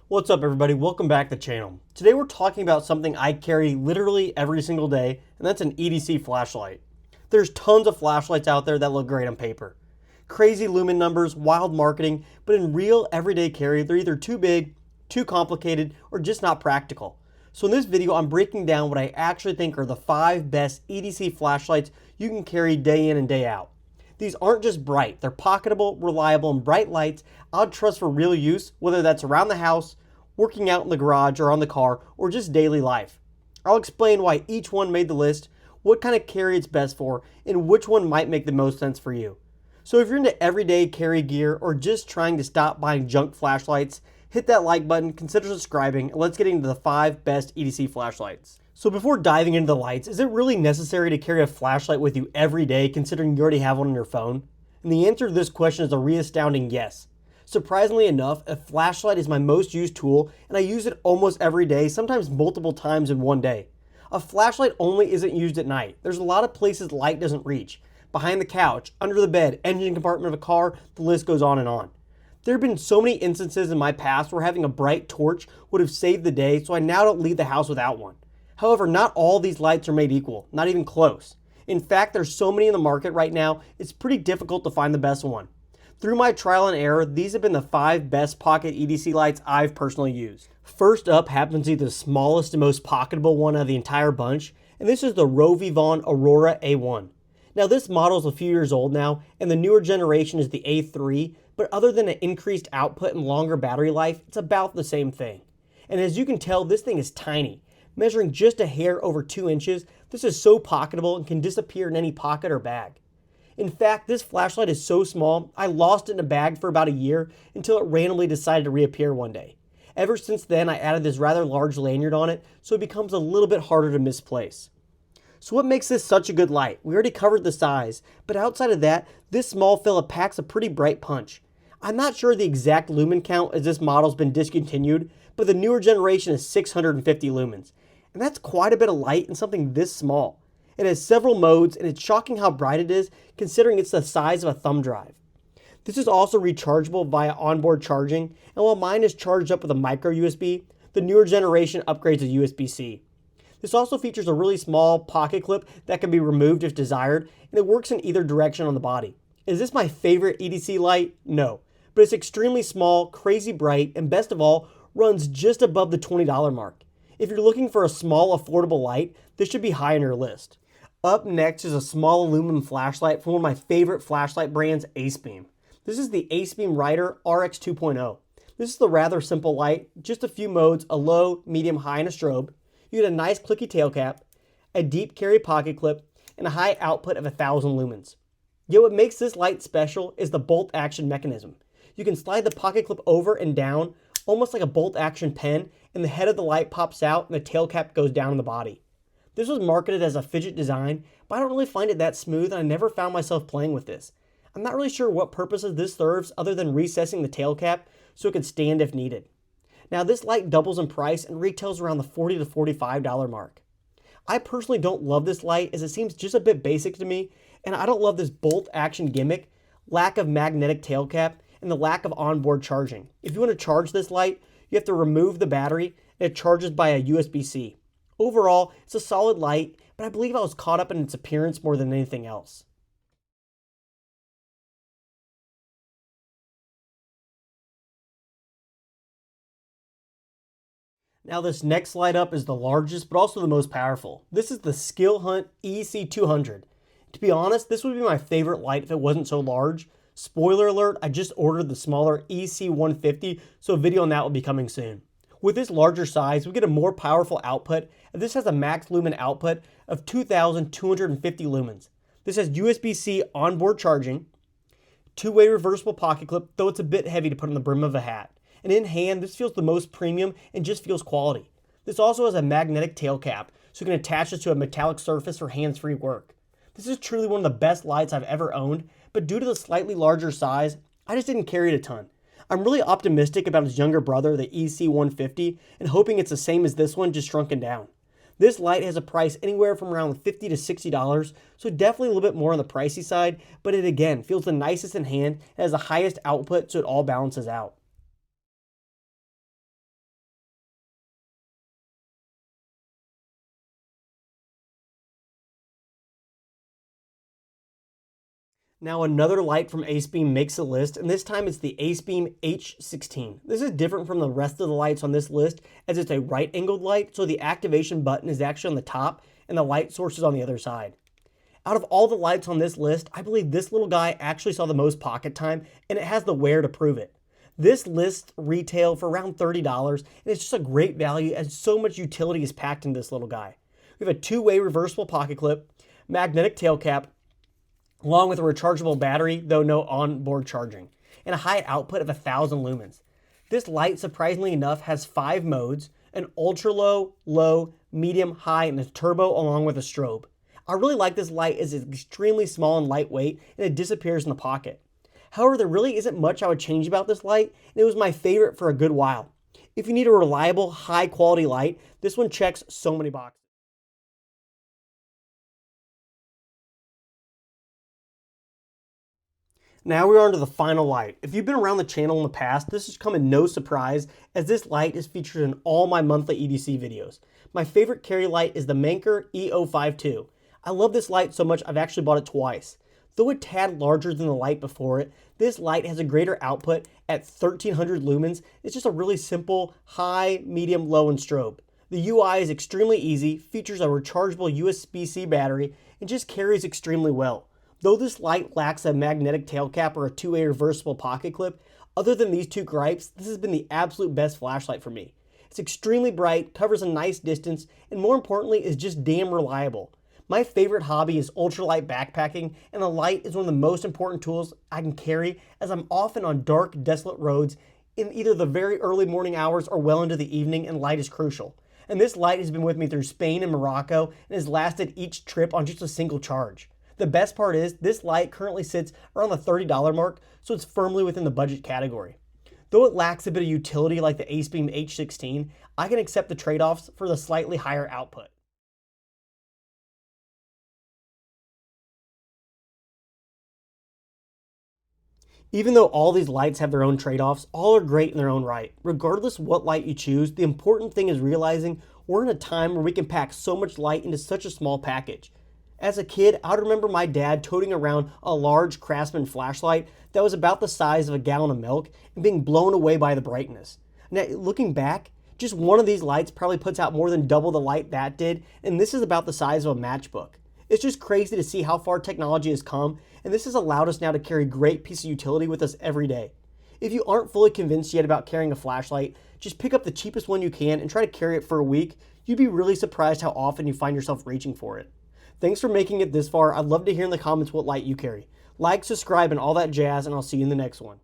What's up everybody, welcome back to the channel. Today we're talking about something I carry literally every single day, and that's an EDC flashlight. There's tons of flashlights out there that look great on paper. Crazy lumen numbers, wild marketing, but in real everyday carry, they're either too big, too complicated, or just not practical. So in this video, I'm breaking down what I actually think are the 5 best EDC flashlights you can carry day in and day out. These aren't just bright, they're pocketable, reliable, and bright lights I'd trust for real use, whether that's around the house, working out in the garage or on the car, or just daily life. I'll explain why each one made the list, what kind of carry it's best for, and which one might make the most sense for you. So if you're into everyday carry gear or just trying to stop buying junk flashlights, hit that like button, consider subscribing, and let's get into the 5 best EDC flashlights. So before diving into the lights, is it really necessary to carry a flashlight with you every day considering you already have one on your phone? And the answer to this question is a re-astounding yes. Surprisingly enough, a flashlight is my most used tool and I use it almost every day, sometimes multiple times in one day. A flashlight only isn't used at night. There's a lot of places light doesn't reach. Behind the couch, under the bed, engine compartment of a car, the list goes on and on. There have been so many instances in my past where having a bright torch would have saved the day, so I now don't leave the house without one. However, not all these lights are made equal, not even close. In fact, there's so many in the market right now, it's pretty difficult to find the best one. Through my trial and error, these have been the 5 best pocket EDC lights I've personally used. First up happens to be the smallest and most pocketable one of the entire bunch, and this is the Royvon Aurora A1. Now this model is a few years old now, and the newer generation is the A3, but other than an increased output and longer battery life, it's about the same thing. And as you can tell, this thing is tiny. Measuring just a hair over 2 inches, this is so pocketable and can disappear in any pocket or bag. In fact, this flashlight is so small, I lost it in a bag for about a year until it randomly decided to reappear one day. Ever since then, I added this rather large lanyard on it, so it becomes a little bit harder to misplace. So what makes this such a good light? We already covered the size, but outside of that, this small fella packs a pretty bright punch. I'm not sure the exact lumen count as this model's been discontinued, but the newer generation is 650 lumens. And that's quite a bit of light in something this small. It has several modes, and it's shocking how bright it is considering it's the size of a thumb drive. This is also rechargeable via onboard charging, and while mine is charged up with a micro USB, the newer generation upgrades to USB-C. This also features a really small pocket clip that can be removed if desired, and it works in either direction on the body. Is this my favorite EDC light? No, but it's extremely small, crazy bright, and best of all, runs just above the $20 mark. If you're looking for a small, affordable light, this should be high on your list. Up next is a small aluminum flashlight from one of my favorite flashlight brands, Acebeam. This is the Acebeam Ryder RX 2.0. This is the rather simple light, just a few modes, a low, medium, high, and a strobe. You get a nice clicky tail cap, a deep carry pocket clip, and a high output of 1000 lumens. Yet what makes this light special is the bolt action mechanism. You can slide the pocket clip over and down, almost like a bolt action pen, and the head of the light pops out and the tail cap goes down in the body. This was marketed as a fidget design, but I don't really find it that smooth and I never found myself playing with this. I'm not really sure what purposes this serves other than recessing the tail cap so it could stand if needed. Now this light doubles in price and retails around the $40 to $45 mark. I personally don't love this light as it seems just a bit basic to me, and I don't love this bolt action gimmick, lack of magnetic tail cap, and the lack of onboard charging. If you want to charge this light, you have to remove the battery and it charges by a USB-C. Overall, it's a solid light, but I believe I was caught up in its appearance more than anything else. Now this next light up is the largest but also the most powerful. This is the Skilhunt EC200. To be honest, this would be my favorite light if it wasn't so large. Spoiler alert, I just ordered the smaller EC150, so a video on that will be coming soon. With this larger size, we get a more powerful output, and this has a max lumen output of 2250 lumens. This has USB-C onboard charging, two-way reversible pocket clip, though it's a bit heavy to put on the brim of a hat. And in hand, this feels the most premium and just feels quality. This also has a magnetic tail cap, so you can attach this to a metallic surface for hands-free work. This is truly one of the best lights I've ever owned, but due to the slightly larger size, I just didn't carry it a ton. I'm really optimistic about his younger brother, the EC150, and hoping it's the same as this one, just shrunken down. This light has a price anywhere from around $50 to $60, so definitely a little bit more on the pricey side, but it again feels the nicest in hand and has the highest output, so it all balances out. Now another light from Acebeam makes the list, and this time it's the Acebeam H16. This is different from the rest of the lights on this list as it's a right-angled light, so the activation button is actually on the top and the light source is on the other side. Out of all the lights on this list, I believe this little guy actually saw the most pocket time, and it has the wear to prove it. This list retail for around $30, and it's just a great value as so much utility is packed in this little guy. We have a two-way reversible pocket clip, magnetic tail cap, along with a rechargeable battery, though no onboard charging, and a high output of 1,000 lumens. This light, surprisingly enough, has 5 modes, an ultra low, low, medium, high, and a turbo along with a strobe. I really like this light as it's extremely small and lightweight, and it disappears in the pocket. However, there really isn't much I would change about this light, and it was my favorite for a good while. If you need a reliable, high quality light, this one checks so many boxes. Now we're on to the final light. If you've been around the channel in the past, this has come as no surprise as this light is featured in all my monthly EDC videos. My favorite carry light is the Manker E05. I love this light so much I've actually bought it twice. Though a tad larger than the light before it, this light has a greater output at 1300 lumens. It's just a really simple high, medium, low, and strobe. The UI is extremely easy, features a rechargeable USB-C battery, and just carries extremely well. Though this light lacks a magnetic tail cap or a two-way reversible pocket clip, other than these two gripes, this has been the absolute best flashlight for me. It's extremely bright, covers a nice distance, and more importantly is just damn reliable. My favorite hobby is ultralight backpacking, and a light is one of the most important tools I can carry as I'm often on dark, desolate roads in either the very early morning hours or well into the evening, and light is crucial. And this light has been with me through Spain and Morocco and has lasted each trip on just a single charge. The best part is this light currently sits around the $30 mark, so it's firmly within the budget category. Though it lacks a bit of utility like the Acebeam H16, I can accept the trade-offs for the slightly higher output. Even though all these lights have their own trade-offs, all are great in their own right. Regardless of what light you choose, the important thing is realizing we're in a time where we can pack so much light into such a small package. As a kid, I would remember my dad toting around a large Craftsman flashlight that was about the size of a gallon of milk and being blown away by the brightness. Now, looking back, just one of these lights probably puts out more than double the light that did, and this is about the size of a matchbook. It's just crazy to see how far technology has come, and this has allowed us now to carry great piece of utility with us every day. If you aren't fully convinced yet about carrying a flashlight, just pick up the cheapest one you can and try to carry it for a week. You'd be really surprised how often you find yourself reaching for it. Thanks for making it this far. I'd love to hear in the comments what light you carry. Like, subscribe, and all that jazz, and I'll see you in the next one.